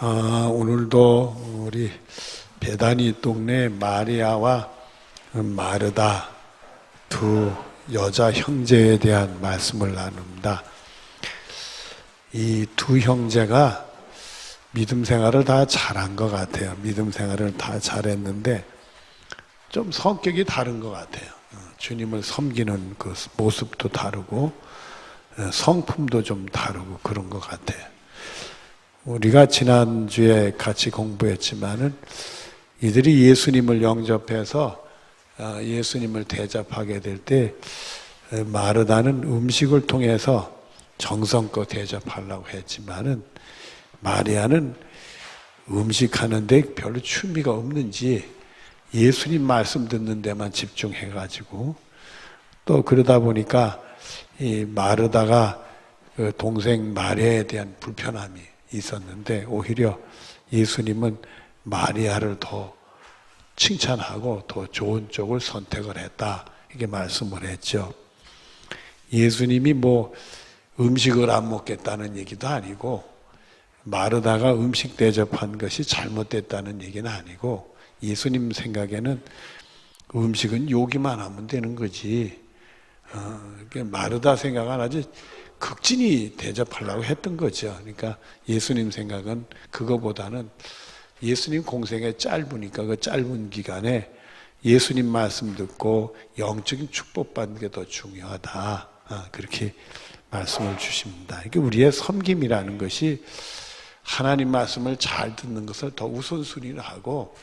오늘도 우리 베다니 동네 마리아와 마르다 두 여자 형제에 대한 말씀을 나눕니다. 이 두 형제가 믿음 생활을 다 잘한 것 같아요. 믿음 생활을 다 잘했는데 좀 성격이 다른 것 같아요. 주님을 섬기는 그 모습도 다르고 성품도 좀 다르고 그런 것 같아요. 우리가 지난주에 같이 공부했지만은 이들이 예수님을 영접해서 예수님을 대접하게 될 때 마르다는 음식을 통해서 정성껏 대접하려고 했지만은 마리아는 음식하는데 별로 취미가 없는지 예수님 말씀 듣는 데만 집중해가지고 또 그러다 보니까 이 마르다가 그 동생 마리아에 대한 불편함이 있었는데 오히려 예수님은 마리아를 더 칭찬하고 더 좋은 쪽을 선택을 했다 이렇게 말씀을 했죠. 예수님이 뭐 음식을 안 먹겠다는 얘기도 아니고 마르다가 음식 대접한 것이 잘못됐다는 얘기는 아니고 예수님 생각에는 음식은 요기만 하면 되는 거지 마르다 생각은 아주 극진히 대접하려고 했던 거죠. 그러니까 예수님 생각은 그거보다는 예수님 공생이 짧으니까 그 짧은 기간에 예수님 말씀 듣고 영적인 축복받는 게 더 중요하다. 그렇게 말씀을 주십니다. 이게 우리의 섬김이라는 것이 하나님 말씀을 잘 듣는 것을 더 우선순위로 하고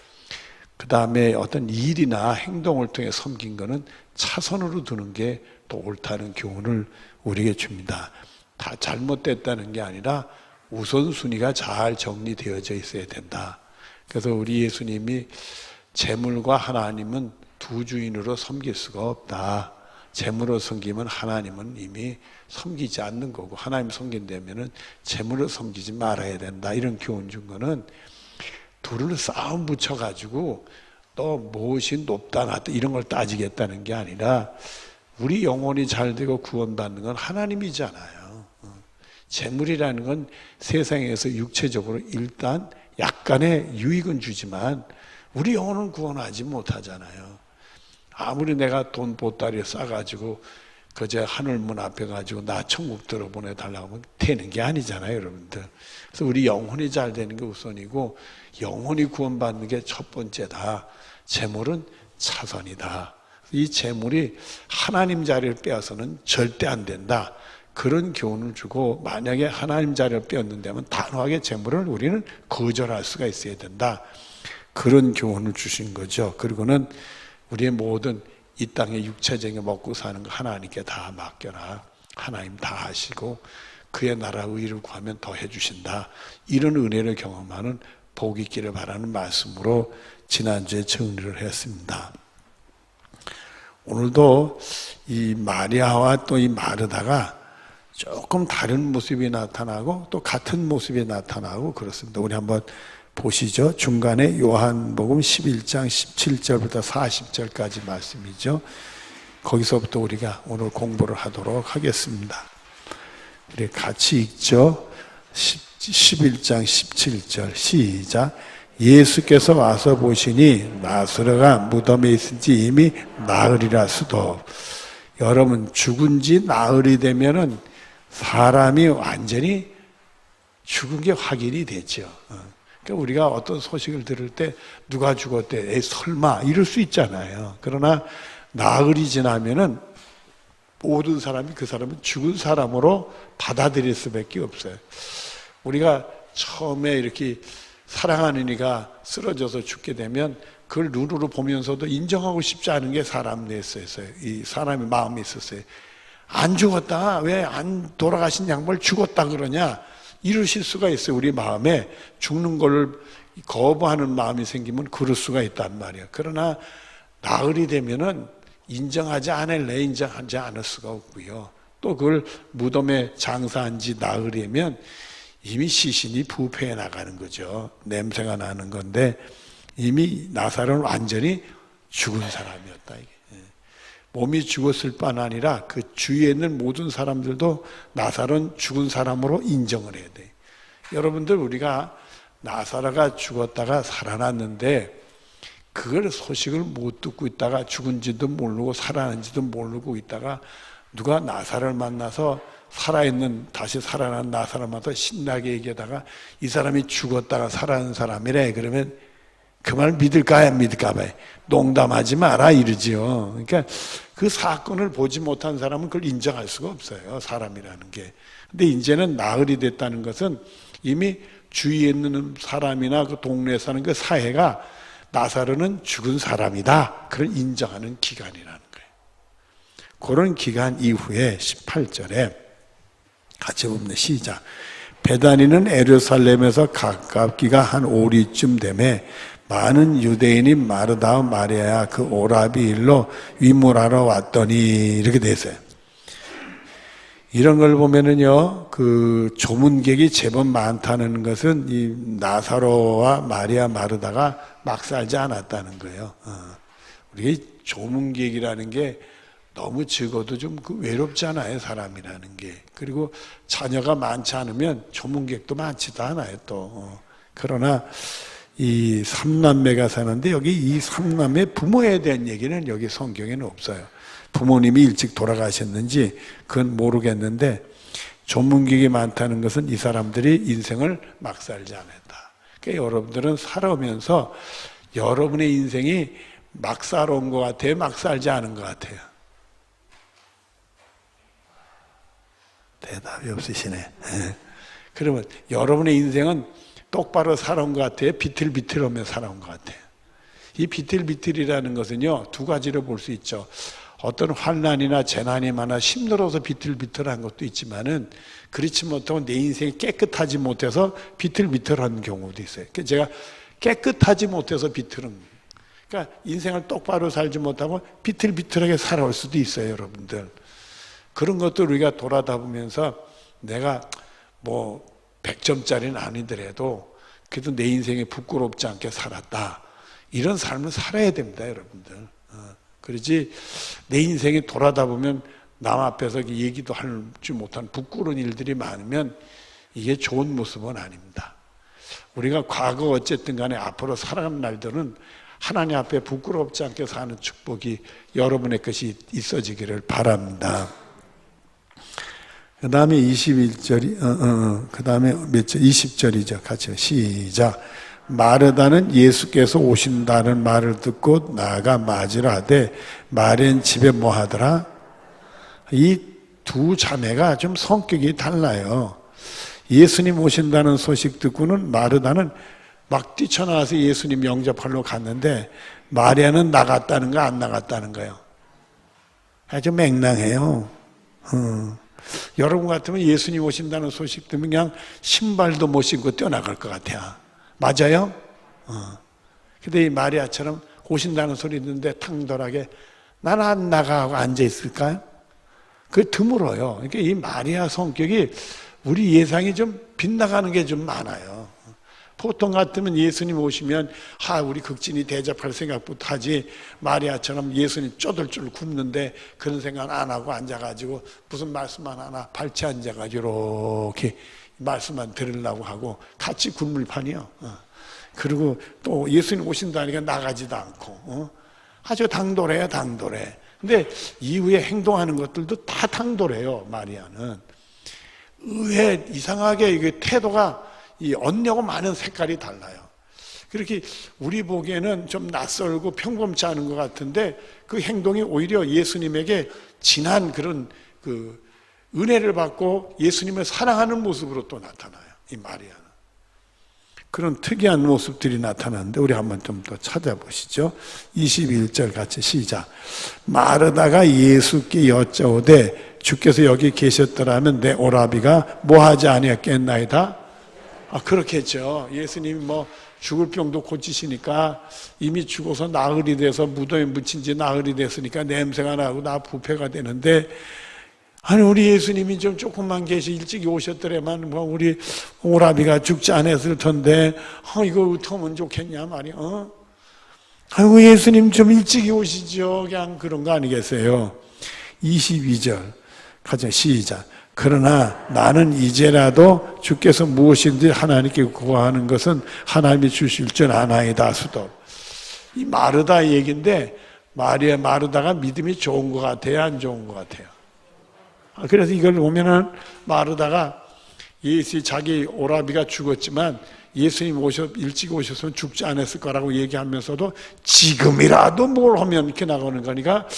그 다음에 어떤 일이나 행동을 통해 섬긴 것은 차선으로 두는 게 더 옳다는 교훈을 우리에게 줍니다. 다 잘못됐다는 게 아니라 우선순위가 잘 정리되어져 있어야 된다. 그래서 우리 예수님이 재물과 하나님은 두 주인으로 섬길 수가 없다. 재물로 섬기면 하나님은 이미 섬기지 않는 거고 하나님 섬긴다면은 재물로 섬기지 말아야 된다. 이런 교훈 준 거는 둘을 싸움 붙여가지고 또 무엇이 높다 낮다 이런 걸 따지겠다는 게 아니라 우리 영혼이 잘 되고 구원받는 건 하나님이잖아요. 재물이라는 건 세상에서 육체적으로 일단 약간의 유익은 주지만 우리 영혼은 구원하지 못하잖아요. 아무리 내가 돈 보따리에 싸가지고 그저 하늘문 앞에 가지고 나 천국 들어보내달라고 하면 되는 게 아니잖아요, 여러분들. 그래서 우리 영혼이 잘 되는 게 우선이고 영혼이 구원받는 게 첫 번째다. 재물은 차선이다. 이 재물이 하나님 자리를 빼앗아서는 절대 안 된다. 그런 교훈을 주고 만약에 하나님 자리를 빼앗는다면 단호하게 재물을 우리는 거절할 수가 있어야 된다. 그런 교훈을 주신 거죠. 그리고는 우리의 모든 이 땅의 육체적인 먹고 사는 거 하나님께 다 맡겨라. 하나님 다 하시고 그의 나라 의를 구하면 더 해주신다. 이런 은혜를 경험하는 복이 있기를 바라는 말씀으로 지난주에 정리를 했습니다. 오늘도 이 마리아와 또 이 마르다가 조금 다른 모습이 나타나고 또 같은 모습이 나타나고 그렇습니다. 우리 한번 보시죠. 중간에 요한복음 11장 17절부터 40절까지 말씀이죠. 거기서부터 우리가 오늘 공부를 하도록 하겠습니다. 우리 같이 읽죠. 11장 17절 시작. 예수께서 와서 보시니 나사로가 무덤에 있은지 이미 나흘이라 수도. 여러분 죽은 지 나흘이 되면은 사람이 완전히 죽은 게 확인이 되죠. 그러니까 우리가 어떤 소식을 들을 때 누가 죽었대, 에이 설마 이럴 수 있잖아요. 그러나 나흘이 지나면은 모든 사람이 그 사람은 죽은 사람으로 받아들일 수밖에 없어요. 우리가 처음에 이렇게 사랑하는 이가 쓰러져서 죽게 되면 그걸 눈으로 보면서도 인정하고 싶지 않은 게 사람 내에 있어요. 이 사람의 마음이 있었어요. 안 죽었다, 왜 안 돌아가신 양반을 죽었다 그러냐, 이러실 수가 있어요. 우리 마음에 죽는 걸 거부하는 마음이 생기면 그럴 수가 있단 말이에요. 그러나 나흘이 되면은 인정하지 않을래 인정하지 않을 수가 없고요. 또 그걸 무덤에 장사한 지 나흘이면 이미 시신이 부패해 나가는 거죠. 냄새가 나는 건데 이미 나사로는 완전히 죽은 사람이었다. 이게. 몸이 죽었을 뿐 아니라 그 주위에 있는 모든 사람들도 나사로는 죽은 사람으로 인정을 해야 돼. 여러분들 우리가 나사로가 죽었다가 살아났는데 그걸 소식을 못 듣고 있다가 죽은지도 모르고 살아난지도 모르고 있다가 누가 나사로를 만나서 살아있는 다시 살아난 나사로를 만나서 신나게 얘기하다가 이 사람이 죽었다가 살아난 사람이래. 그러면 그 말 믿을까 안 믿을까 봐요. 농담하지 마라 이러지요. 그러니까 그 사건을 보지 못한 사람은 그걸 인정할 수가 없어요. 사람이라는 게. 근데 이제는 나흘이 됐다는 것은 이미 주위에 있는 사람이나 그 동네에 사는 그 사회가 나사로는 죽은 사람이다. 그걸 인정하는 기간이라는 거예요. 그런 기간 이후에 18절에 같이 보면 시작. 베다니는 예루살렘에서 가깝기가 한 오리쯤 되매 많은 유대인이 마르다와 마리아야 그 오라비 일로 위문하러 왔더니 이렇게 돼 있어요. 이런 걸 보면은요, 그 조문객이 제법 많다는 것은 이 나사로와 마리아 마르다가 막 살지 않았다는 거예요. 우리 조문객이라는 게 너무 적어도 좀 외롭잖아요, 사람이라는 게. 그리고 자녀가 많지 않으면 조문객도 많지도 않아요, 또. 그러나 이 삼남매가 사는데 여기 이 삼남매 부모에 대한 얘기는 여기 성경에는 없어요. 부모님이 일찍 돌아가셨는지 그건 모르겠는데 조문객이 많다는 것은 이 사람들이 인생을 막 살지 않았다. 그러니까 여러분들은 살아오면서 여러분의 인생이 막 살아온 것 같아요? 막 살지 않은 것 같아요? 대답이 없으시네. 그러면 여러분의 인생은 똑바로 살아온 것 같아요? 비틀비틀하며 살아온 것 같아요? 이 비틀비틀이라는 것은요, 두 가지로 볼 수 있죠. 어떤 환난이나 재난이 많아 힘들어서 비틀비틀한 것도 있지만은 그렇지 못하고 내 인생이 깨끗하지 못해서 비틀비틀한 경우도 있어요. 그러니까 제가 깨끗하지 못해서 비틀은, 그러니까 인생을 똑바로 살지 못하고 비틀비틀하게 살아올 수도 있어요, 여러분들. 그런 것도 우리가 돌아다 보면서 내가 뭐 100점짜리는 아니더라도 그래도 내 인생에 부끄럽지 않게 살았다. 이런 삶을 살아야 됩니다, 여러분들. 그러지 내 인생에 돌아다 보면 남 앞에서 얘기도 하지 못한 부끄러운 일들이 많으면 이게 좋은 모습은 아닙니다. 우리가 과거 어쨌든 간에 앞으로 살아가는 날들은 하나님 앞에 부끄럽지 않게 사는 축복이 여러분의 것이 있어지기를 바랍니다. 그 다음에 21절이, 그 다음에 몇 절? 20절이죠. 같이 시작. 마르다는 예수께서 오신다는 말을 듣고 나가 맞으라 하되 마리아는 집에 뭐 하더라? 이 두 자매가 좀 성격이 달라요. 예수님 오신다는 소식 듣고는 마르다는 막 뛰쳐나와서 예수님 영접하러 갔는데 마리아는 나갔다는 거 안 나갔다는 거예요. 아주 맹랑해요. 여러분 같으면 예수님 오신다는 소식 들으면 그냥 신발도 못 신고 뛰어나갈 것 같아요. 맞아요? 근데 이 마리아처럼 오신다는 소리 듣는데 탕돌하게 나는 안 나가고 앉아 있을까요? 그게 드물어요. 그러니까 이 마리아 성격이 우리 예상이 좀 빗나가는 게 좀 많아요. 보통 같으면 예수님 오시면 우리 극진히 대접할 생각부터 하지, 마리아처럼 예수님 쪼들쪼들 굽는데 그런 생각 안 하고 앉아가지고 무슨 말씀만 하나 발치 앉아가지고 이렇게 말씀만 들으려고 하고 같이 굶을판이요. 그리고 또 예수님 오신다니까 나가지도 않고 아주 당돌해요, 당돌해. 근데 이후에 행동하는 것들도 다 당돌해요, 마리아는. 의외 이상하게 이게 태도가 이 언니하고 많은 색깔이 달라요. 그렇게 우리 보기에는 좀 낯설고 평범치 않은 것 같은데 그 행동이 오히려 예수님에게 진한 그런 그 은혜를 받고 예수님을 사랑하는 모습으로 또 나타나요, 이 마리아는. 그런 특이한 모습들이 나타나는데 우리 한번 좀 더 찾아보시죠. 21절 같이 시작. 마르다가 예수께 여짜오되 주께서 여기 계셨더라면 내 오라비가 뭐하지 아니었겠나이다. 그렇겠죠. 예수님이 뭐 죽을 병도 고치시니까 이미 죽어서 나흘이 돼서 무덤에 묻힌 지 나흘이 됐으니까 냄새가 나고 나 부패가 되는데, 아니 우리 예수님이 좀 조금만 계시 일찍 오셨더래만 뭐 우리 오라비가 죽지 않았을 텐데 이거 어떻게 하면 좋겠냐 말이야. 아이고 예수님 좀 일찍 오시죠. 그냥 그런 거 아니겠어요. 22절 가자 시작. 그러나 나는 이제라도 주께서 무엇인지 하나님께 구하는 것은 하나님이 주실 줄 아나이다. 수도. 이 마르다 얘기인데 마르다가 믿음이 좋은 것 같아요, 안 좋은 것 같아요? 그래서 이걸 보면은 마르다가 예수 자기 오라비가 죽었지만 예수님 일찍 오셨으면 죽지 않았을 거라고 얘기하면서도 지금이라도 뭘 하면 이렇게 나가는 거니까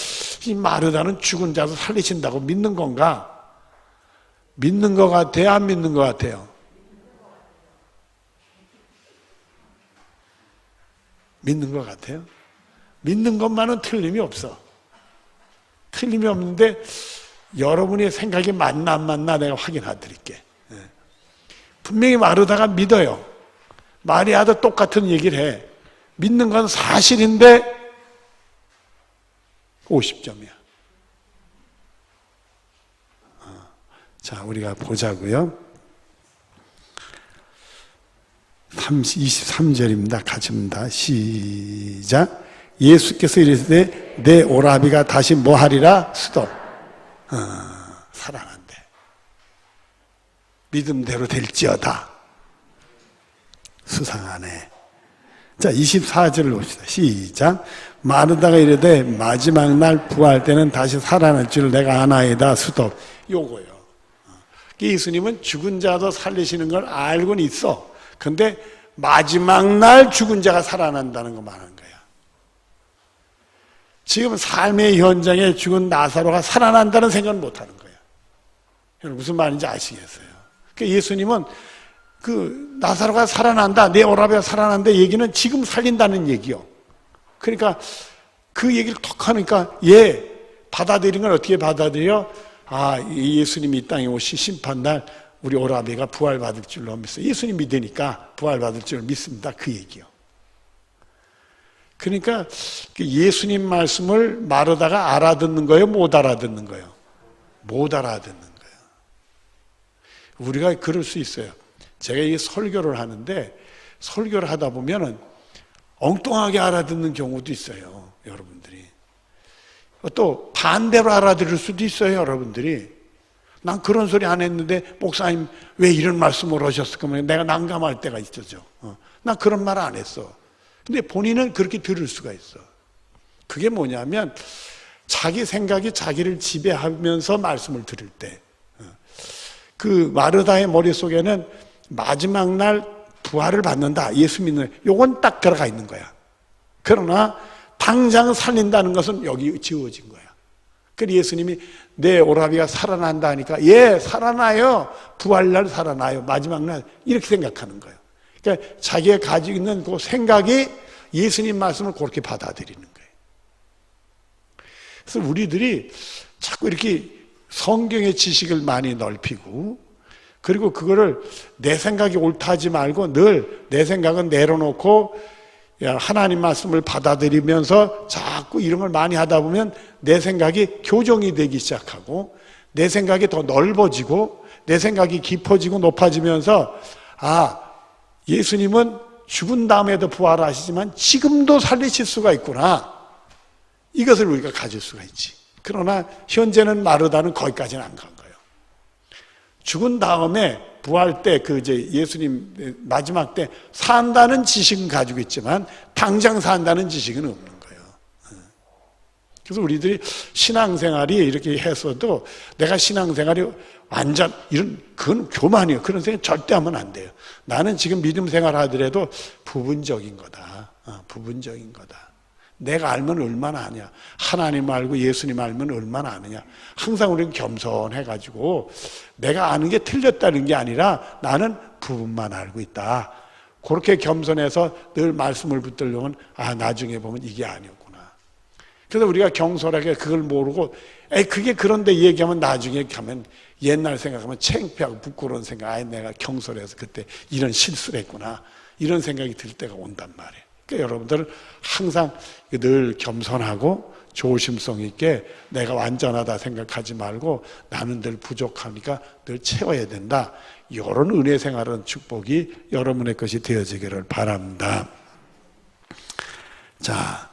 이 마르다는 죽은 자도 살리신다고 믿는 건가? 믿는 것 같아요? 안 믿는 것 같아요? 믿는 것 같아요? 믿는 것만은 틀림이 없어. 틀림이 없는데 여러분의 생각이 맞나 안 맞나 내가 확인해 드릴게. 분명히 마르다가 믿어요. 마리아도 똑같은 얘기를 해. 믿는 건 사실인데 50점이야. 자, 우리가 보자고요. 23절입니다. 같이 봅니다. 시작. 예수께서 이르시되 내 오라비가 다시 뭐하리라? 수도. 살아난대. 믿음대로 될지어다. 수상하네. 자, 24절을 봅시다. 시작. 마르다가 이르되 마지막 날 부활 때는 다시 살아날 줄 내가 아나이다. 수도. 요거요. 예수님은 죽은 자도 살리시는 걸 알고는 있어. 근데 마지막 날 죽은 자가 살아난다는 거 말하는 거야. 지금 삶의 현장에 죽은 나사로가 살아난다는 생각은 못 하는 거야. 여러분 무슨 말인지 아시겠어요? 그러니까 예수님은 그 나사로가 살아난다, 내 오라비가 살아난다 얘기는 지금 살린다는 얘기요. 그러니까 그 얘기를 톡 하니까 받아들인 걸 어떻게 받아들여? 예수님이 이 땅에 오신 심판날 우리 오라비가 부활받을 줄로 믿어요. 예수님 믿으니까 부활받을 줄 믿습니다. 그 얘기요. 그러니까 예수님 말씀을 마르다가 알아듣는 거예요? 못 알아듣는 거예요? 못 알아듣는 거예요. 우리가 그럴 수 있어요. 제가 이 설교를 하는데 설교를 하다 보면은 엉뚱하게 알아듣는 경우도 있어요. 여러분들이. 또 반대로 알아들을 수도 있어요. 여러분들이. 난 그런 소리 안 했는데 목사님 왜 이런 말씀을 하셨을까? 내가 난감할 때가 있죠. 난 그런 말 안 했어. 근데 본인은 그렇게 들을 수가 있어. 그게 뭐냐면 자기 생각이 자기를 지배하면서 말씀을 들을 때. 그 마르다의 머릿속에는 마지막 날 부활을 받는다. 예수 믿는 요건 딱 들어가 있는 거야. 그러나 당장 살린다는 것은 여기 지워진 거야. 그래서 예수님이 내 오라비가 살아난다 하니까 살아나요. 부활날 살아나요. 마지막 날 이렇게 생각하는 거예요. 그러니까 자기가 가지고 있는 그 생각이 예수님 말씀을 그렇게 받아들이는 거예요. 그래서 우리들이 자꾸 이렇게 성경의 지식을 많이 넓히고 그리고 그거를 내 생각이 옳다하지 말고 늘 내 생각은 내려놓고 하나님 말씀을 받아들이면서 자꾸 이런 걸 많이 하다 보면 내 생각이 교정이 되기 시작하고 내 생각이 더 넓어지고 내 생각이 깊어지고 높아지면서 예수님은 죽은 다음에도 부활하시지만 지금도 살리실 수가 있구나. 이것을 우리가 가질 수가 있지. 그러나 현재는 마르다는 거기까지는 안 간 거예요. 죽은 다음에 부활 때 예수님 마지막 때 산다는 지식은 가지고 있지만 당장 산다는 지식은 없는 거예요. 그래서 우리들이 신앙생활이 이렇게 했어도 내가 신앙생활이 완전 그건 교만이에요. 그런 생각 절대 하면 안 돼요. 나는 지금 믿음 생활 하더라도 부분적인 거다. 부분적인 거다. 내가 알면 얼마나 아냐. 하나님 알고 예수님 알면 얼마나 아느냐. 항상 우리는 겸손해가지고 내가 아는 게 틀렸다는 게 아니라 나는 부분만 알고 있다. 그렇게 겸손해서 늘 말씀을 붙들려면 나중에 보면 이게 아니었구나. 그래서 우리가 경솔하게 그걸 모르고 그게 그런데 얘기하면 나중에 가면 옛날 생각하면 창피하고 부끄러운 생각. 내가 경솔해서 그때 이런 실수를 했구나. 이런 생각이 들 때가 온단 말이에요. 그러니까 여러분들은 항상 늘 겸손하고 조심성 있게 내가 완전하다 생각하지 말고 나는 늘 부족하니까 늘 채워야 된다. 이런 은혜 생활은 축복이 여러분의 것이 되어지기를 바랍니다. 자,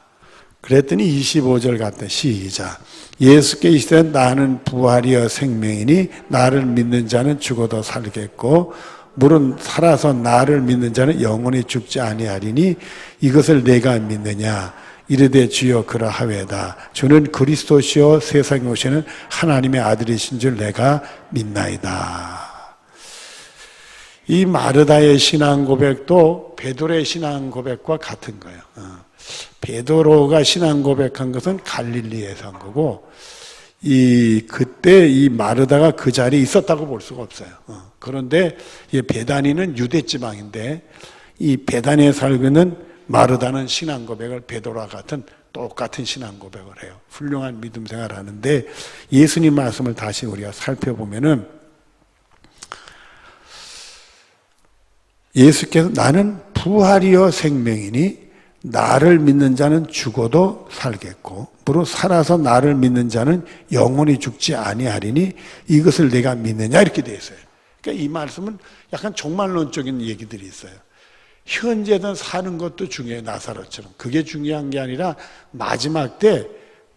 그랬더니 25절 갔다. 시작. 예수께 이르시되 나는 부활이여 생명이니 나를 믿는 자는 죽어도 살겠고 물은 살아서 나를 믿는 자는 영원히 죽지 아니하리니 이것을 내가 믿느냐. 이르되 주여 그러하외다. 주는 그리스도시요 세상에 오시는 하나님의 아들이신 줄 내가 믿나이다. 이 마르다의 신앙 고백도 베드로의 신앙 고백과 같은 거예요. 베드로가 신앙 고백한 것은 갈릴리에서 한 거고, 그때 이 마르다가 그 자리에 있었다고 볼 수가 없어요. 그런데 이 베다니는 유대 지방인데 이 베다니에 살고 있는 마르다는 신앙 고백을 베드로와 같은 똑같은 신앙 고백을 해요. 훌륭한 믿음 생활을 하는데 예수님 말씀을 다시 우리가 살펴보면은 예수께서 나는 부활이요 생명이니 나를 믿는 자는 죽어도 살겠고 무릇 살아서 나를 믿는 자는 영원히 죽지 아니하리니 이것을 내가 믿느냐 이렇게 되어 있어요. 그러니까 이 말씀은 약간 종말론적인 얘기들이 있어요. 현재든 사는 것도 중요해요. 나사로처럼. 그게 중요한 게 아니라 마지막 때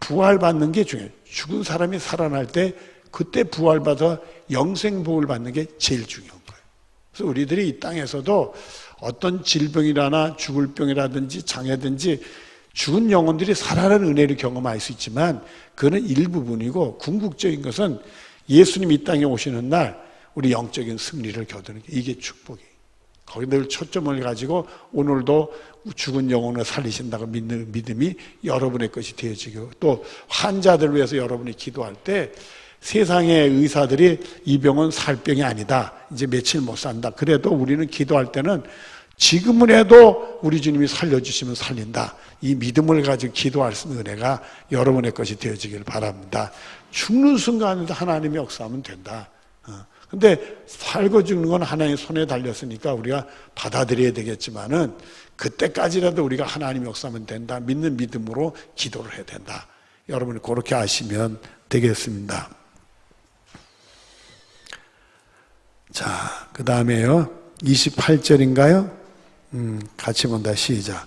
부활받는 게 중요해요. 죽은 사람이 살아날 때 그때 부활받아 영생복을 받는 게 제일 중요한 거예요. 그래서 우리들이 이 땅에서도 어떤 질병이라나 죽을 병이라든지 장애든지 죽은 영혼들이 살아나는 은혜를 경험할 수 있지만 그거는 일부분이고 궁극적인 것은 예수님 이 땅에 오시는 날 우리 영적인 승리를 거두는 게 이게 축복이에요. 거기 늘 초점을 가지고 오늘도 죽은 영혼을 살리신다고 믿는 믿음이 여러분의 것이 되어지고 또 환자들을 위해서 여러분이 기도할 때 세상의 의사들이 이 병은 살 병이 아니다. 이제 며칠 못 산다. 그래도 우리는 기도할 때는 지금은 해도 우리 주님이 살려주시면 살린다. 이 믿음을 가지고 기도할 수 있는 은혜가 여러분의 것이 되어지길 바랍니다. 죽는 순간에도 하나님이 역사하면 된다. 근데 살고 죽는 건 하나님의 손에 달렸으니까 우리가 받아들여야 되겠지만은 그때까지라도 우리가 하나님이 역사하면 된다. 믿는 믿음으로 기도를 해야 된다. 여러분이 그렇게 아시면 되겠습니다. 자, 그 다음에요. 28절인가요? 같이 본다. 시작.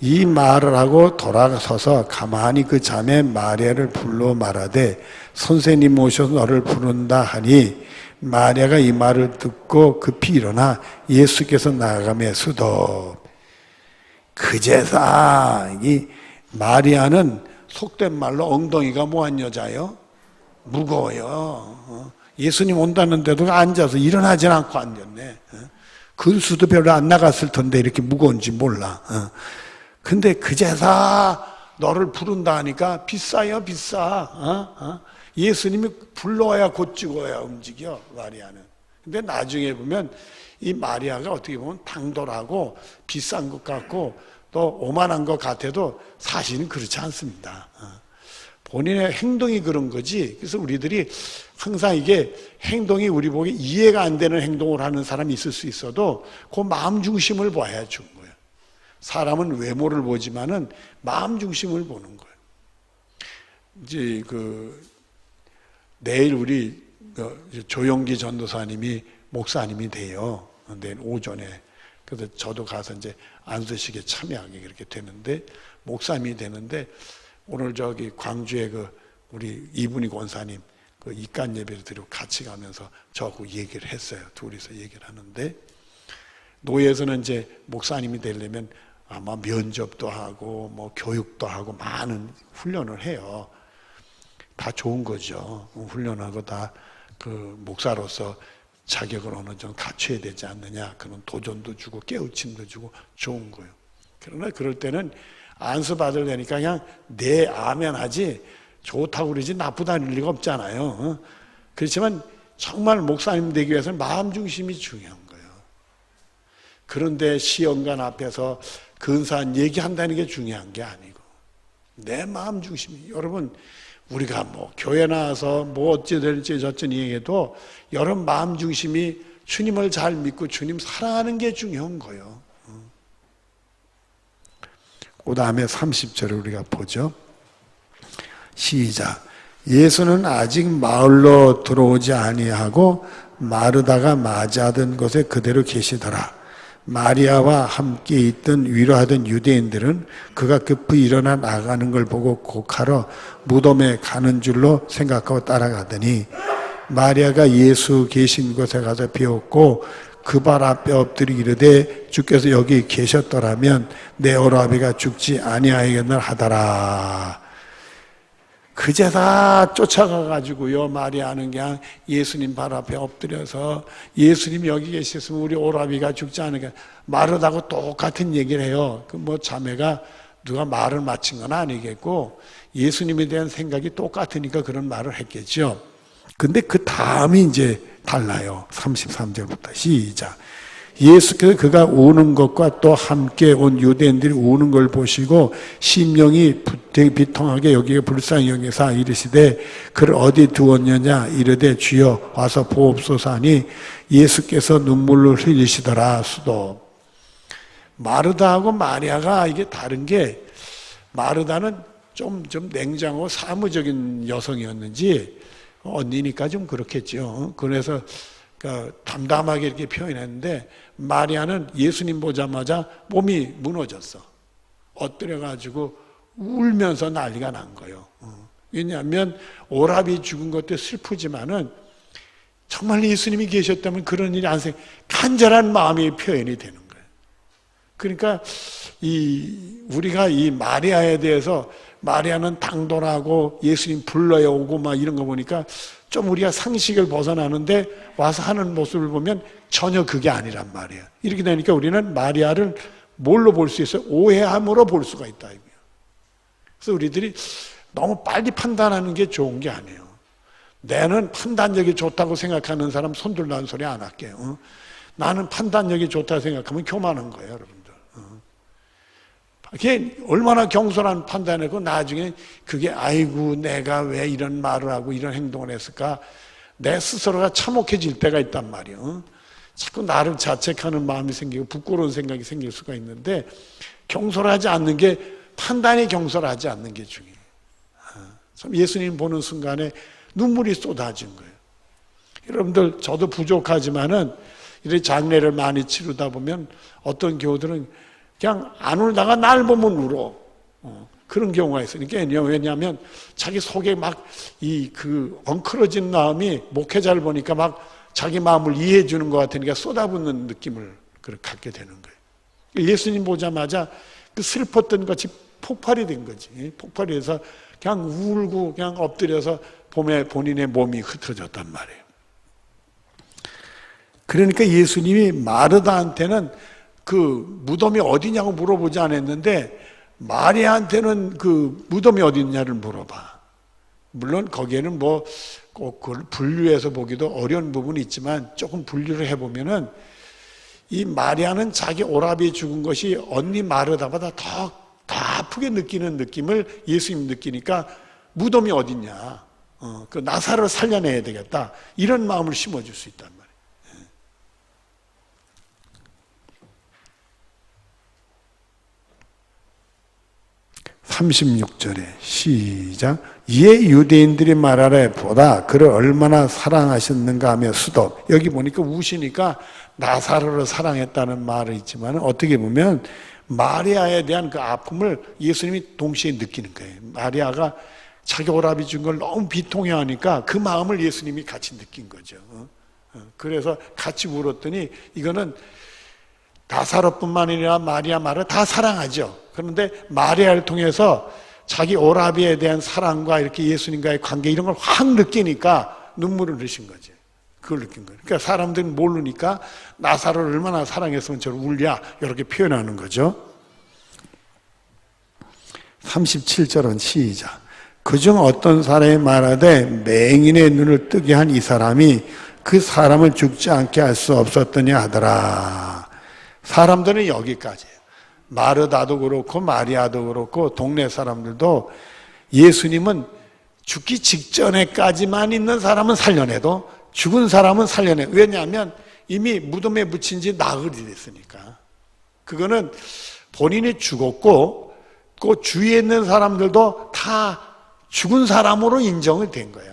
이 말을 하고 돌아서서 가만히 그 자매 마리아를 불러 말하되 선생님 오셔서 너를 부른다 하니 마리아가 이 말을 듣고 급히 일어나 예수께서 나아가며 수도. 그제서 이 마리아는 속된 말로 엉덩이가 뭐한 여자요? 무거워요. 예수님 온다는데도 앉아서 일어나질 않고 앉았네. 근수도 별로 안 나갔을 텐데 이렇게 무거운지 몰라. 근데 그제서 너를 부른다 하니까 비싸요, 비싸. 예수님이 불러와야 곧 죽어야 움직여, 마리아는. 근데 나중에 보면 이 마리아가 어떻게 보면 당돌하고 비싼 것 같고 또 오만한 것 같아도 사실은 그렇지 않습니다. 본인의 행동이 그런 거지. 그래서 우리들이 항상 이게 행동이 우리 보기에 이해가 안 되는 행동을 하는 사람이 있을 수 있어도 그 마음 중심을 봐야 좋은 거예요. 사람은 외모를 보지만은 마음 중심을 보는 거예요. 이제 내일 우리 조용기 전도사님이 목사님이 돼요. 내일 오전에. 그래서 저도 가서 이제 안수식에 참여하게 그렇게 되는데 목사님이 되는데 오늘 저기 광주에 우리 이분희 권사님 입간 예배를 드리고 같이 가면서 저하고 얘기를 했어요. 둘이서 얘기를 하는데 노예에서는 이제 목사님이 되려면 아마 면접도 하고 뭐 교육도 하고 많은 훈련을 해요. 다 좋은 거죠. 훈련하고 다 목사로서 자격을 어느 정도 갖춰야 되지 않느냐. 그런 도전도 주고 깨우침도 주고 좋은 거예요. 그러나 그럴 때는 안수 받으려니까 그냥 네 아멘 하지 좋다고 그러지 나쁘다는 리가 없잖아요. 그렇지만 정말 목사님 되기 위해서는 마음 중심이 중요한 거예요. 그런데 시험관 앞에서 근사한 얘기한다는 게 중요한 게 아니고 내 마음 중심이. 여러분 우리가 뭐 교회 나와서 뭐 어찌될지 저쩌니 얘기해도 여러분 마음 중심이 주님을 잘 믿고 주님 사랑하는 게 중요한 거예요. 그 다음에 30절을 우리가 보죠. 시작. 예수는 아직 마을로 들어오지 아니하고 마르다가 맞이하던 곳에 그대로 계시더라. 마리아와 함께 있던 위로하던 유대인들은 그가 급히 일어나 나가는 걸 보고 곡하러 무덤에 가는 줄로 생각하고 따라가더니 마리아가 예수 계신 곳에 가서 비었고 그 발 앞에 엎드려 이르되 주께서 여기 계셨더라면 내 오라비가 죽지 아니하였나 하더라. 그제 다 쫓아가가지고요, 마리아는 그냥 예수님 발 앞에 엎드려서 예수님 여기 계셨으면 우리 오라비가 죽지 않을까. 마르다고 똑같은 얘기를 해요. 그 뭐 자매가 누가 말을 맞힌 건 아니겠고 예수님에 대한 생각이 똑같으니까 그런 말을 했겠죠. 근데 그 다음이 이제 달라요. 33절부터 시작. 예수께서 그가 우는 것과 또 함께 온 유대인들이 우는 걸 보시고 심령이 비통하게 여기에 불쌍히 여기사 이르시되 그를 어디 두었느냐 이르되 주여 와서 보옵소서 하니 예수께서 눈물을 흘리시더라. 수도. 마르다하고 마리아가 이게 다른 게 마르다는 좀 냉정하고 사무적인 여성이었는지 언니니까 좀 그렇겠죠. 그래서 담담하게 이렇게 표현했는데 마리아는 예수님 보자마자 몸이 무너졌어. 엎드려가지고 울면서 난리가 난 거예요. 왜냐하면 오라비 죽은 것도 슬프지만은 정말 예수님이 계셨다면 그런 일이 안 생. 간절한 마음이 표현이 되는 거예요. 그러니까 우리가 이 마리아에 대해서 마리아는 당돌하고 예수님 불러요 오고 막 이런 거 보니까 좀 우리가 상식을 벗어나는데 와서 하는 모습을 보면 전혀 그게 아니란 말이에요. 이렇게 되니까 우리는 마리아를 뭘로 볼 수 있어요? 오해함으로 볼 수가 있다. 그래서 우리들이 너무 빨리 판단하는 게 좋은 게 아니에요. 나는 판단력이 좋다고 생각하는 사람 손 들라는 소리 안 할게요. 나는 판단력이 좋다고 생각하면 교만한 거예요, 여러분들. 그게 얼마나 경솔한 판단이고 나중에 그게 아이고 내가 왜 이런 말을 하고 이런 행동을 했을까 내 스스로가 참혹해질 때가 있단 말이에요. 자꾸 나를 자책하는 마음이 생기고 부끄러운 생각이 생길 수가 있는데 경솔하지 않는 게 판단이 경솔하지 않는 게 중요해요. 참 예수님 보는 순간에 눈물이 쏟아진 거예요. 여러분들 저도 부족하지만은 이렇게 장례를 많이 치르다 보면 어떤 교우들은 그냥 안 울다가 날 보면 울어. 그런 경우가 있으니까. 왜냐하면 자기 속에 막 엉클어진 마음이 목회자를 보니까 막 자기 마음을 이해해 주는 것 같으니까 쏟아붓는 느낌을 갖게 되는 거예요. 예수님 보자마자 그 슬펐던 것이 폭발이 된 거지. 폭발이 돼서 그냥 울고 그냥 엎드려서 봄에 본인의 몸이 흩어졌단 말이에요. 그러니까 예수님이 마르다한테는 그 무덤이 어디냐고 물어보지 않았는데 마리아한테는 그 무덤이 어디 있냐를 물어봐. 물론 거기에는 뭐 꼭 그걸 분류해서 보기도 어려운 부분이 있지만 조금 분류를 해보면은 이 마리아는 자기 오라비 죽은 것이 언니 마르다보다 더 아프게 느끼는 느낌을 예수님 느끼니까 무덤이 어딨냐, 그 나사로를 살려내야 되겠다 이런 마음을 심어줄 수 있단 말이에요. 36절에 시작. 이에 유대인들이 말하되 보다 그를 얼마나 사랑하셨는가 하며 수도. 여기 보니까 우시니까 나사로를 사랑했다는 말이 있지만 어떻게 보면 마리아에 대한 그 아픔을 예수님이 동시에 느끼는 거예요. 마리아가 자기 오라비 준 걸 너무 비통해하니까 그 마음을 예수님이 같이 느낀 거죠. 그래서 같이 울었더니 이거는 나사로뿐만 아니라 마리아 말을 다 사랑하죠. 그런데 마리아를 통해서 자기 오라비에 대한 사랑과 이렇게 예수님과의 관계 이런 걸 확 느끼니까 눈물을 흘리신 거지. 그걸 느낀 거예요. 그러니까 사람들은 모르니까 나사로를 얼마나 사랑했으면 저를 울랴 이렇게 표현하는 거죠. 37절은 시작. 그중 어떤 사람이 말하되 맹인의 눈을 뜨게 한 이 사람이 그 사람을 죽지 않게 할 수 없었더냐 하더라. 사람들은 여기까지예요. 마르다도 그렇고 마리아도 그렇고 동네 사람들도 예수님은 죽기 직전에까지만 있는 사람은 살려내도 죽은 사람은 살려내. 왜냐하면 이미 무덤에 묻힌 지 나흘이 됐으니까. 그거는 본인이 죽었고 그 주위에 있는 사람들도 다 죽은 사람으로 인정이 된 거야.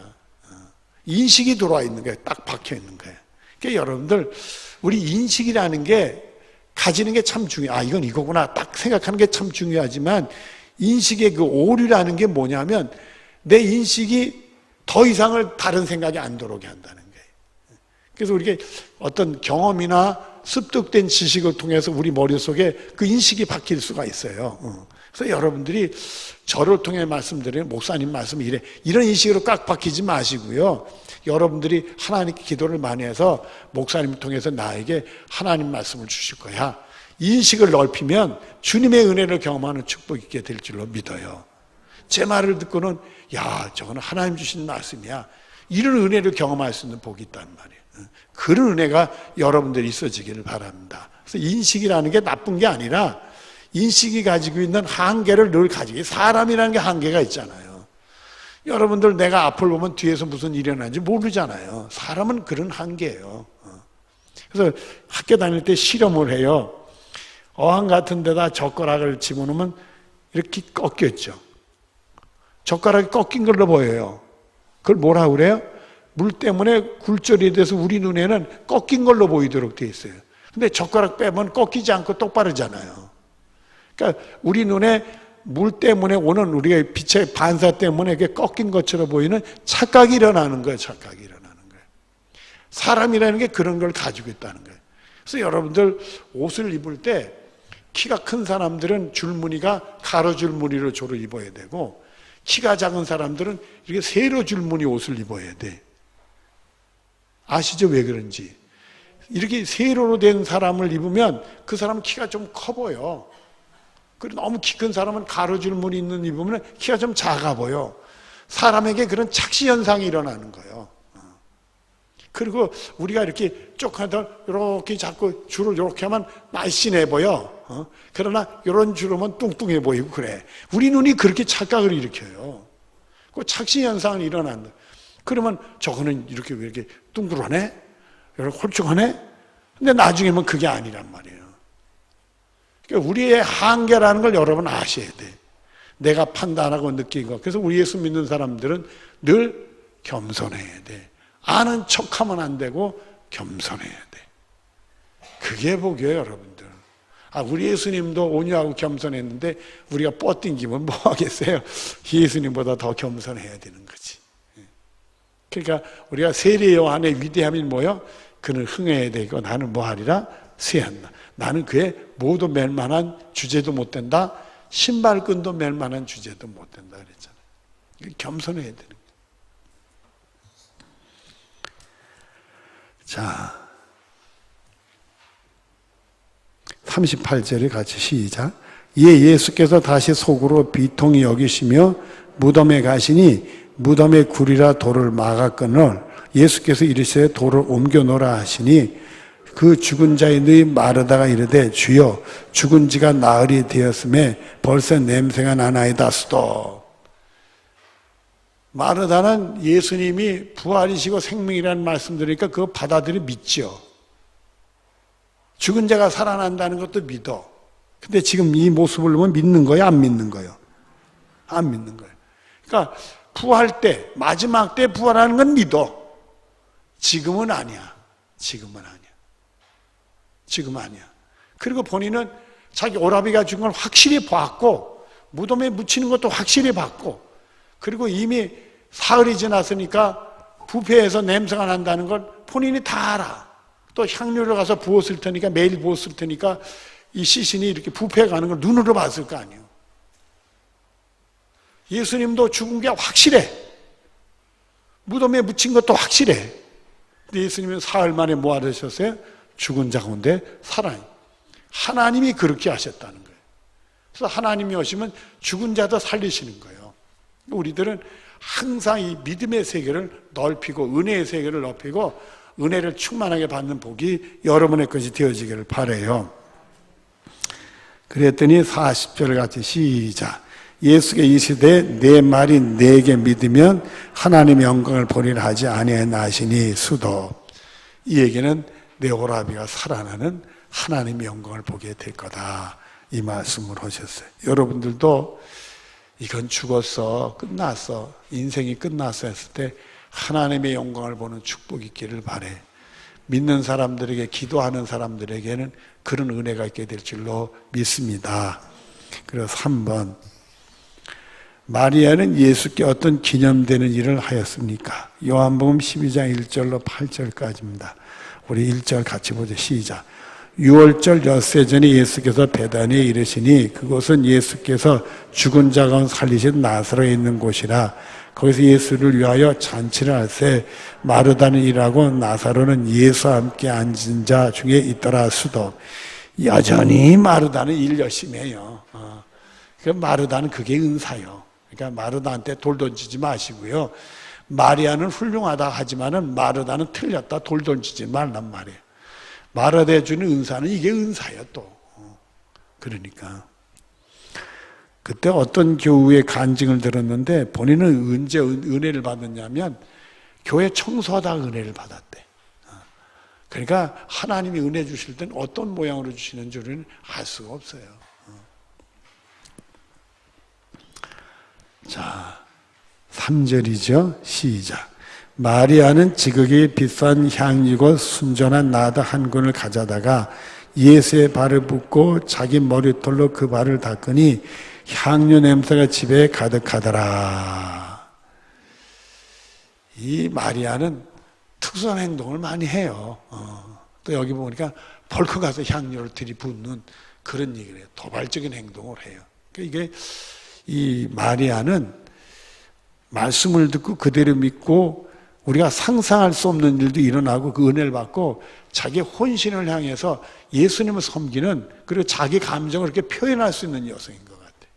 인식이 들어와 있는 거야. 딱 박혀 있는 거야. 그러니까 여러분들 우리 인식이라는 게 가지는 게 참 중요해. 이건 이거구나 딱 생각하는 게 참 중요하지만 인식의 그 오류라는 게 뭐냐면 내 인식이 더 이상을 다른 생각이 안 들어오게 한다는 거예요. 그래서 우리가 어떤 경험이나 습득된 지식을 통해서 우리 머릿속에 그 인식이 바뀔 수가 있어요. 그래서 여러분들이 저를 통해 말씀드리는 목사님 말씀 이런 인식으로 꽉 박히지 마시고요. 여러분들이 하나님께 기도를 많이 해서 목사님을 통해서 나에게 하나님 말씀을 주실 거야. 인식을 넓히면 주님의 은혜를 경험하는 축복이 있게 될 줄로 믿어요. 제 말을 듣고는 저거는 하나님 주신 말씀이야. 이런 은혜를 경험할 수 있는 복이 있단 말이에요. 그런 은혜가 여러분들이 있어지기를 바랍니다. 그래서 인식이라는 게 나쁜 게 아니라 인식이 가지고 있는 한계를 늘 가지고 사람이라는 게 한계가 있잖아요. 여러분들 내가 앞을 보면 뒤에서 무슨 일이 일어나는지 모르잖아요. 사람은 그런 한계예요. 그래서 학교 다닐 때 실험을 해요. 어항 같은 데다 젓가락을 집어넣으면 이렇게 꺾였죠. 젓가락이 꺾인 걸로 보여요. 그걸 뭐라고 그래요? 물 때문에 굴절이 돼서 우리 눈에는 꺾인 걸로 보이도록 돼 있어요. 근데 젓가락 빼면 꺾이지 않고 똑바르잖아요. 그러니까 우리 눈에 물 때문에 오는 우리의 빛의 반사 때문에 이게 꺾인 것처럼 보이는 착각이 일어나는 거예요. 착각이 일어나는 거예요. 사람이라는 게 그런 걸 가지고 있다는 거예요. 그래서 여러분들 옷을 입을 때 키가 큰 사람들은 줄무늬가 가로 줄무늬로 주로 입어야 되고 키가 작은 사람들은 이렇게 세로 줄무늬 옷을 입어야 돼. 아시죠? 왜 그런지. 이렇게 세로로 된 사람을 입으면 그 사람은 키가 좀 커 보여. 그리고 너무 키 큰 사람은 가로 줄무늬 있는 입으면 키가 좀 작아 보여. 사람에게 그런 착시 현상이 일어나는 거예요. 그리고 우리가 이렇게 쭉 하다 이렇게 자꾸 줄을 이렇게 하면 날씬해 보여. 그러나 이런 줄하면 뚱뚱해 보이고 그래. 우리 눈이 그렇게 착각을 일으켜요. 그 착시 현상이 일어난다. 그러면 저거는 이렇게 왜 이렇게 둥그러네? 이렇게 홀쭉하네? 근데 나중에는 그게 아니란 말이에요. 그러니까 우리의 한계라는 걸 여러분 아셔야 돼. 내가 판단하고 느낀 것. 그래서 우리 예수 믿는 사람들은 늘 겸손해야 돼. 아는 척하면 안 되고 겸손해야 돼. 그게 복이에요, 여러분들. 우리 예수님도 온유하고 겸손했는데 우리가 뻗띵기면 뭐 하겠어요? 예수님보다 더 겸손해야 되는 거지. 그러니까 우리가 세례 요한의 위대함이 뭐요? 그는 흥해야 되고 나는 뭐하리라? 쇠한다. 나는 그의 모두 멜만한 주제도 못 된다. 신발끈도 멜만한 주제도 못 된다 그랬잖아요. 겸손해야 되는 거예요. 자, 38절에 같이 시작. 이에 예수께서 다시 속으로 비통히 여기시며 무덤에 가시니 무덤의 굴이라 돌을 막았거늘 예수께서 이르시되 돌을 옮겨 놓으라 하시니 그 죽은 자의 누이 마르다가 이르되 주여 죽은 지가 나흘이 되었음에 벌써 냄새가 나나이다 수도. 마르다는 예수님이 부활이시고 생명이라는 말씀 들으니까 그거 받아들여 믿죠. 죽은 자가 살아난다는 것도 믿어. 근데 지금 이 모습을 보면 믿는 거예요? 안 믿는 거예요? 안 믿는 거예요. 그러니까 부활 때, 마지막 때 부활하는 건 믿어. 지금은 아니야. 지금은 아니야. 지금 아니야. 그리고 본인은 자기 오라비가 죽은 걸 확실히 봤고 무덤에 묻히는 것도 확실히 봤고 그리고 이미 사흘이 지났으니까 부패해서 냄새가 난다는 걸 본인이 다 알아. 또 향료를 가서 부었을 테니까 매일 부었을 테니까 이 시신이 이렇게 부패해가는 걸 눈으로 봤을 거 아니에요. 예수님도 죽은 게 확실해. 무덤에 묻힌 것도 확실해. 근데 예수님은 사흘 만에 뭐 하셨어요? 죽은 자 가운데 살아요. 하나님이 그렇게 하셨다는 거예요. 그래서 하나님이 오시면 죽은 자도 살리시는 거예요. 우리들은 항상 이 믿음의 세계를 넓히고 은혜의 세계를 넓히고 은혜를 충만하게 받는 복이 여러분의 것이 되어지기를 바라요. 그랬더니 40절 같이 시작. 예수께 이르시되 내 말이 내게 믿으면 하나님의 영광을 보리라 하지 아니하시니 수도. 이 얘기는 내 오라비가 살아나는 하나님의 영광을 보게 될 거다. 이 말씀을 하셨어요. 여러분들도 이건 죽었어. 끝났어. 인생이 끝났어 했을 때 하나님의 영광을 보는 축복이 있기를 바래. 믿는 사람들에게, 기도하는 사람들에게는 그런 은혜가 있게 될 줄로 믿습니다. 그리고 3번, 마리아는 예수께 어떤 기념되는 일을 하였습니까? 요한복음 12장 1절로 8절까지입니다. 우리 1절 같이 보죠. 시작. 6월절 엿새 전에 예수께서 베다니에 이르시니 그곳은 예수께서 죽은 자 가운데 살리신 나사로에 있는 곳이라. 거기서 예수를 위하여 잔치를 할새 마르다는 일하고 나사로는 예수와 함께 앉은 자 중에 있더라. 수도. 여전히 마르다는 일 열심히 해요. 그 마르다는 그게 은사요. 그러니까 마르다한테 돌 던지지 마시고요. 마리아는 훌륭하다 하지만은 마르다는 틀렸다. 돌 던지지 말란 말이에요. 마르다에 주는 은사는 이게 은사예요 또. 그러니까 그때 어떤 교우의 간증을 들었는데 본인은 언제 은혜를 받았냐면 교회 청소하다 은혜를 받았대. 그러니까 하나님이 은혜 주실 때는 어떤 모양으로 주시는 줄은 알 수가 없어요. 자, 3절이죠. 시작. 마리아는 지극히 비싼 향유고 순전한 나드 한 근을 가져다가 예수의 발을 붓고 자기 머리털로 그 발을 닦으니 향유 냄새가 집에 가득하더라. 이 마리아는 특수한 행동을 많이 해요. 또 여기 보니까 벌컥 가서 향유를 들이붓는 그런 얘기를 해요. 도발적인 행동을 해요. 그러니까 이게 이 마리아는 말씀을 듣고 그대로 믿고 우리가 상상할 수 없는 일도 일어나고 그 은혜를 받고 자기 혼신을 향해서 예수님을 섬기는, 그리고 자기 감정을 이렇게 표현할 수 있는 여성인 것 같아요.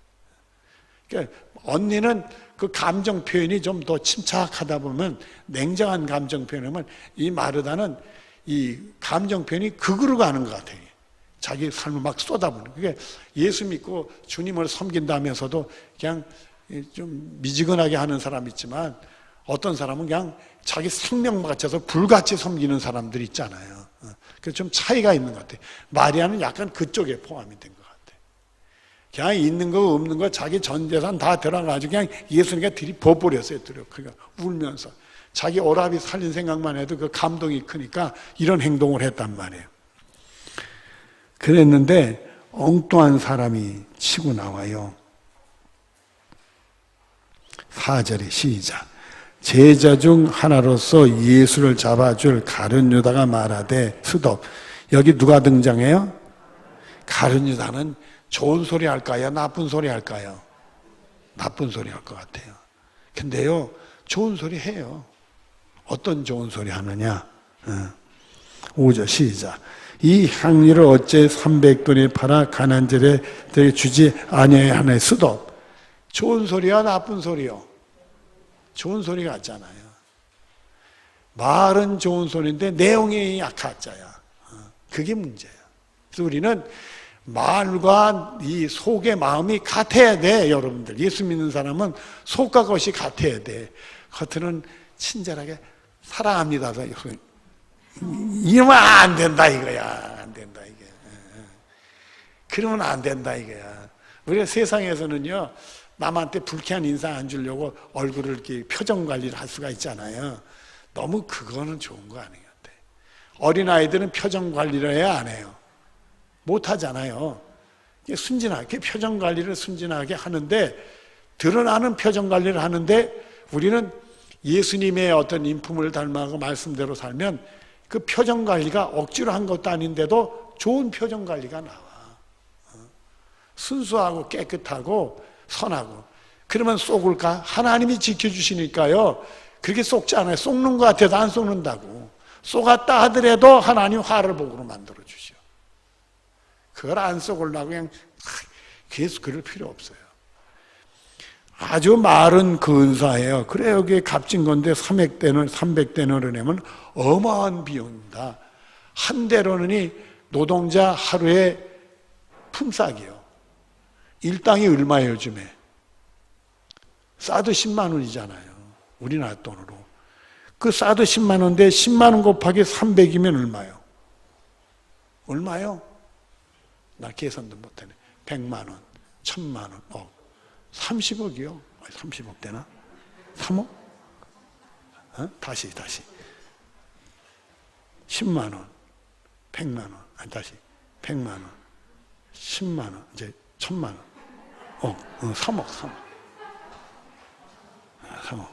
그러니까 언니는 그 감정 표현이 좀 더 침착하다 보면, 냉정한 감정 표현하면, 이 마르다는 이 감정 표현이 극으로 가는 것 같아요. 자기 삶을 막 쏟아부는. 그게 예수 믿고 주님을 섬긴다면서도 그냥 좀 미지근하게 하는 사람 있지만, 어떤 사람은 그냥 자기 생명 바쳐서 불같이 섬기는 사람들이 있잖아요. 그래서 좀 차이가 있는 것 같아요. 마리아는 약간 그쪽에 포함이 된 것 같아요. 그냥 있는 거 없는 거 자기 전 재산 다 들어가지고 그냥 예수님께 들이부어버렸어요. 그러니까 울면서. 자기 오라비 살린 생각만 해도 그 감동이 크니까 이런 행동을 했단 말이에요. 그랬는데 엉뚱한 사람이 치고 나와요. 4절에 시작. 제자 중 하나로서 예수를 잡아줄 가룟 유다가 말하되 스톱. 여기 누가 등장해요? 가룟 유다는 좋은 소리 할까요? 나쁜 소리 할까요? 나쁜 소리 할 것 같아요. 근데요, 좋은 소리 해요. 어떤 좋은 소리 하느냐? 5절 시작. 이 향유를 어째 300돈에 팔아 가난자들에게 주지 아니하여 하나의 스톱. 좋은 소리야, 나쁜 소리요? 좋은 소리 같잖아요. 말은 좋은 소리인데 내용이 약하자야. 그게 문제예요. 그래서 우리는 말과 이 속의 마음이 같아야 돼, 여러분들. 예수 믿는 사람은 속과 겉이 같아야 돼. 겉으로는 친절하게 사랑합니다. 이러면 안 된다 이거야. 안 된다 이게. 그러면 안 된다 이거야. 우리가 세상에서는요, 남한테 불쾌한 인상 안 주려고 얼굴을 이렇게 표정 관리를 할 수가 있잖아요. 너무 그거는 좋은 거 아닌 것 같아요. 어린아이들은 표정 관리를 해야 안 해요. 못 하잖아요. 순진하게 표정 관리를 순진하게 하는데, 드러나는 표정 관리를 하는데, 우리는 예수님의 어떤 인품을 닮아가고 말씀대로 살면 그 표정 관리가 억지로 한 것도 아닌데도 좋은 표정 관리가 나와. 순수하고 깨끗하고 선하고. 그러면 속을까? 하나님이 지켜주시니까요. 그렇게 속지 않아요. 속는 것 같아도 안 속는다고. 속았다 하더라도 하나님 화를 복으로 만들어주셔. 그걸 안 속으려고 그냥 계속 그럴 필요 없어요. 아주 마른 근사해요. 그래, 여기에 값진 건데 300대너를 내면 어마어마한 비용입니다. 한 대로는 노동자 하루에 품삯이요. 일당이 얼마예요, 요즘에? 싸도 10만 원이잖아요. 우리나라 돈으로. 그 싸도 10만 원인데 10만 원 곱하기 300이면 얼마요? 얼마요? 나 계산도 못하네. 100만 원, 1000만 원, 30억이요? 30억 되나? 3억? 다시. 10만 원, 100만 원, 아니 다시 100만 원, 10만 원, 이제 1000만 원, 3억. 3억.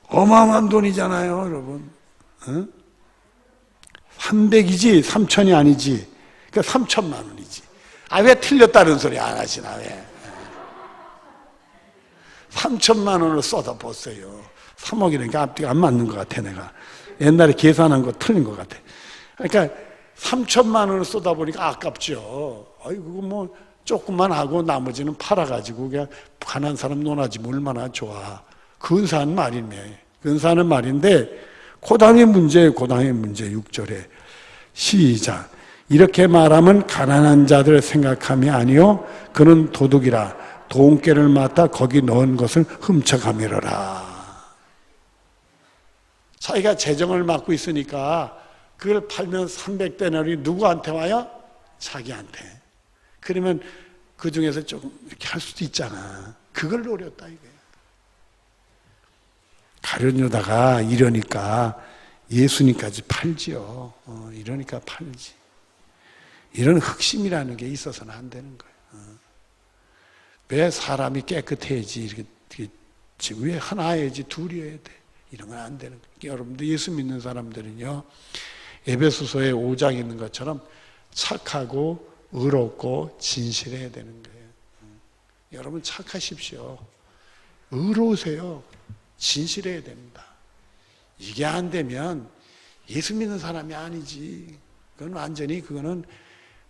어마어마한 돈이잖아요, 여러분. 300이지 3천이 아니지. 그러니까 3천만 원이지. 왜 틀렸다는 소리 안 하시나, 왜? 3천만 원을 쏟아보세요. 3억이니까 앞뒤가 안 맞는 것 같아, 내가. 옛날에 계산한 거 틀린 것 같아. 그러니까 3천만 원을 쏟아보니까 아깝죠. 그거 뭐 조금만 하고 나머지는 팔아가지고 그냥 가난한 사람 논아지면 얼마나 좋아. 근사한 말이네. 근사한 말인데, 그 다음에 문제예요. 그 다음에 문제 6절에. 시작. 이렇게 말하면 가난한 자들 생각함이 아니요 그는 도둑이라 돈깨를 맡아 거기 넣은 것을 훔쳐가미러라. 자기가 재정을 맡고 있으니까 그걸 팔면 300데나리 누구한테 와요? 자기한테. 그러면 그 중에서 조금 이렇게 할 수도 있잖아. 그걸 노렸다 이거예요. 가룟유다가 이러니까 예수님까지 팔지요. 이러니까 팔지. 이런 흑심이라는 게 있어서는 안 되는 거예요. 왜 사람이 깨끗해야지 이렇게 왜 하나여야지 둘이어야 돼. 이런 건 안 되는 거예요. 여러분들 예수 믿는 사람들은요. 에베소서에 5장에 있는 것처럼 착하고 의롭고 진실해야 되는 거예요. 여러분 착하십시오. 의로우세요. 진실해야 됩니다. 이게 안 되면 예수 믿는 사람이 아니지. 그건 완전히 그거는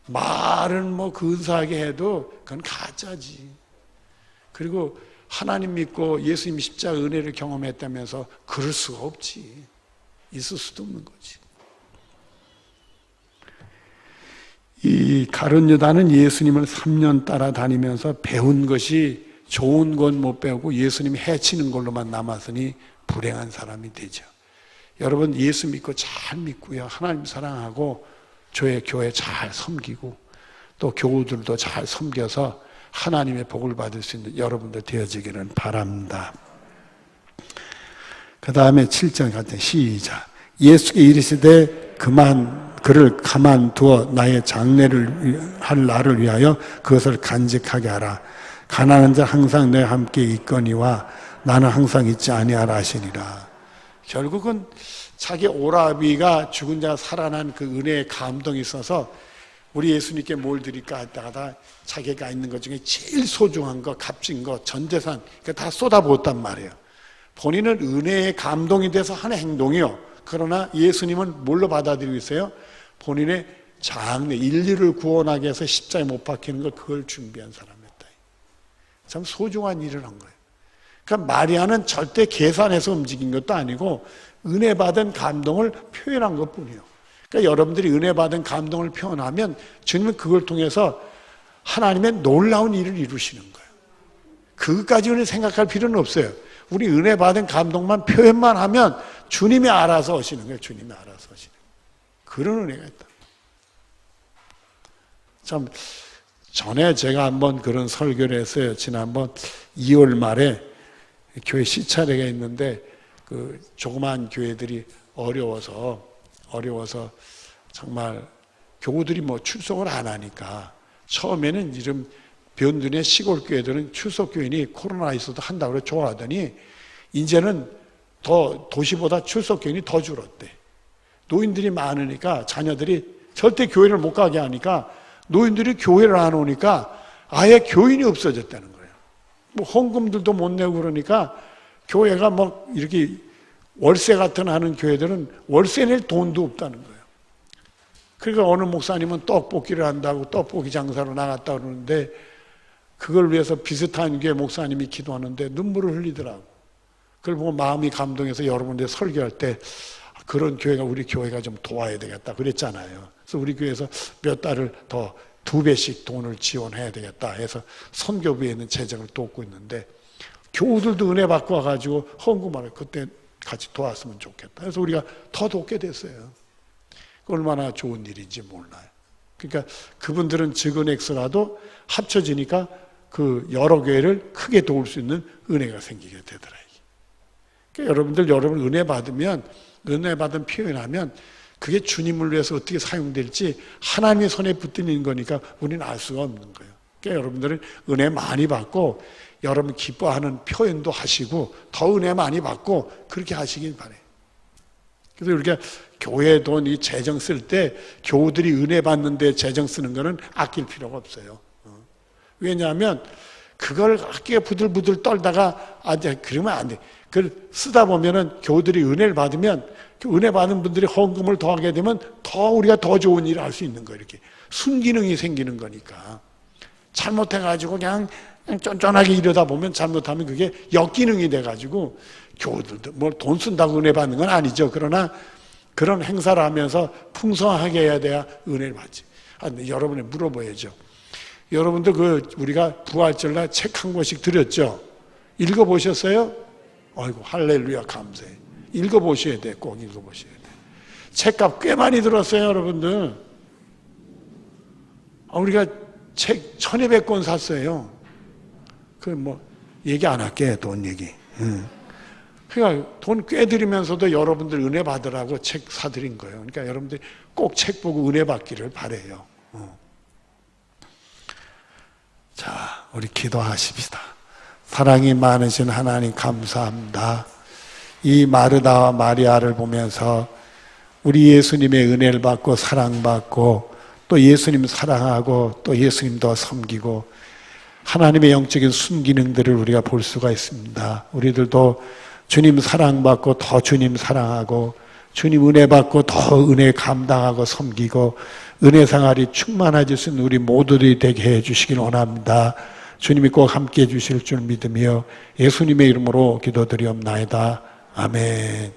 말은 뭐 근사하게 해도 그건 가짜지. 그리고 하나님 믿고 예수님 십자가 은혜를 경험했다면서 그럴 수가 없지. 있을 수도 없는 거지. 이 가룟유다는 예수님을 3년 따라다니면서 배운 것이 좋은 건 못 배우고 예수님 해치는 걸로만 남았으니 불행한 사람이 되죠. 여러분 예수 믿고 잘 믿고요. 하나님 사랑하고 저의 교회 잘 섬기고 또 교우들도 잘 섬겨서 하나님의 복을 받을 수 있는 여러분들 되어지기를 바랍니다. 그 다음에 7절 같은 시작. 예수께 이르시되 그를 가만두어 나의 장례를 할 날을 위하여 그것을 간직하게 하라. 가난한 자 항상 내 함께 있거니와 나는 항상 있지 아니하라 하시니라. 결국은 자기 오라비가 죽은 자가 살아난 그 은혜의 감동이 있어서 우리 예수님께 뭘 드릴까 하다가 자기가 있는 것 중에 제일 소중한 거, 값진 거, 전 재산 다 쏟아부었단 말이에요. 본인은 은혜의 감동이 돼서 하는 행동이요. 그러나 예수님은 뭘로 받아들이고 있어요? 본인의 장래, 인류를 구원하기 위해서 십자가에 못 박히는 걸 그걸 준비한 사람이었다. 참 소중한 일을 한 거예요. 그러니까 마리아는 절대 계산해서 움직인 것도 아니고 은혜 받은 감동을 표현한 것뿐이에요. 그러니까 여러분들이 은혜 받은 감동을 표현하면 주님은 그걸 통해서 하나님의 놀라운 일을 이루시는 거예요. 그것까지는 생각할 필요는 없어요. 우리 은혜 받은 감동만 표현만 하면 주님이 알아서 하시는 거예요. 주님이 알아서 하시는 거예요. 그런 은혜가 있다. 참 전에 제가 한번 그런 설교를 했어요. 지난번 2월 말에 교회 시차례가 있는데 그 조그만 교회들이 어려워서 정말 교우들이 뭐 출석을 안 하니까 처음에는 이런 변두리의 시골 교회들은 출석 교인이 코로나 있어도 한다고 그래 좋아하더니 이제는 더 도시보다 출석 교인이 더 줄었대. 노인들이 많으니까 자녀들이 절대 교회를 못 가게 하니까 노인들이 교회를 안 오니까 아예 교인이 없어졌다는 거예요. 뭐 헌금들도 못 내고 그러니까 교회가 뭐 이렇게 월세 같은 하는 교회들은 월세 낼 돈도 없다는 거예요. 그러니까 어느 목사님은 떡볶이를 한다고 떡볶이 장사로 나갔다 그러는데 그걸 위해서 비슷한 교회 목사님이 기도하는데 눈물을 흘리더라고. 그걸 보고 마음이 감동해서 여러분들 설교할 때 그런 교회가 우리 교회가 좀 도와야 되겠다 그랬잖아요. 그래서 우리 교회에서 몇 달을 더 2배씩 돈을 지원해야 되겠다 해서 선교부에 있는 재정을 돕고 있는데 교우들도 은혜 받고 와가지고 헌금을 그때 같이 도왔으면 좋겠다. 그래서 우리가 더 돕게 됐어요. 얼마나 좋은 일인지 몰라요. 그러니까 그분들은 적은 액수라도 합쳐지니까 그 여러 교회를 크게 도울 수 있는 은혜가 생기게 되더라. 그러니까 여러분 은혜 받으면 은혜 받은 표현하면 그게 주님을 위해서 어떻게 사용될지 하나님의 손에 붙드는 거니까 우리는 알 수가 없는 거예요. 그러니까 여러분들은 은혜 많이 받고 여러분 기뻐하는 표현도 하시고 더 은혜 많이 받고 그렇게 하시길 바래요. 그래서 우리가 교회 돈 이 재정 쓸 때 교우들이 은혜 받는데 재정 쓰는 거는 아낄 필요가 없어요. 왜냐하면 그걸 아끼게 부들부들 떨다가 그러면 안 돼. 그걸 쓰다 보면은 교우들이 은혜를 받으면 그 은혜 받은 분들이 헌금을 더 하게 되면 더 우리가 더 좋은 일을 할 수 있는 거예요. 이렇게 순기능이 생기는 거니까. 잘못해가지고 그냥 쫀쫀하게 이러다 보면 잘못하면 그게 역기능이 돼가지고 교우들도 뭐 돈 쓴다고 은혜 받는 건 아니죠. 그러나 그런 행사를 하면서 풍성하게 해야 돼야 은혜를 받지. 여러분이 물어봐야죠. 여러분들 우리가 부활절날 책 한 권씩 드렸죠? 읽어보셨어요? 아이고, 할렐루야, 감사해. 읽어보셔야 돼. 꼭 읽어보셔야 돼. 책값 꽤 많이 들었어요, 여러분들. 우리가 책 1200권 샀어요. 얘기 안 할게, 돈 얘기. 그러니까 돈 꽤 들이면서도 여러분들 은혜 받으라고 책 사드린 거예요. 그러니까 여러분들 꼭 책 보고 은혜 받기를 바래요. 자, 우리 기도하십시다. 사랑이 많으신 하나님 감사합니다. 이 마르다와 마리아를 보면서 우리 예수님의 은혜를 받고 사랑받고 또 예수님 사랑하고 또 예수님 더 섬기고 하나님의 영적인 순기능들을 우리가 볼 수가 있습니다. 우리들도 주님 사랑받고 더 주님 사랑하고 주님 은혜 받고 더 은혜 감당하고 섬기고 은혜 생활이 충만해질 수 있는 우리 모두들이 되게 해 주시길 원합니다. 주님이 꼭 함께해 주실 줄 믿으며 예수님의 이름으로 기도드리옵나이다. 아멘.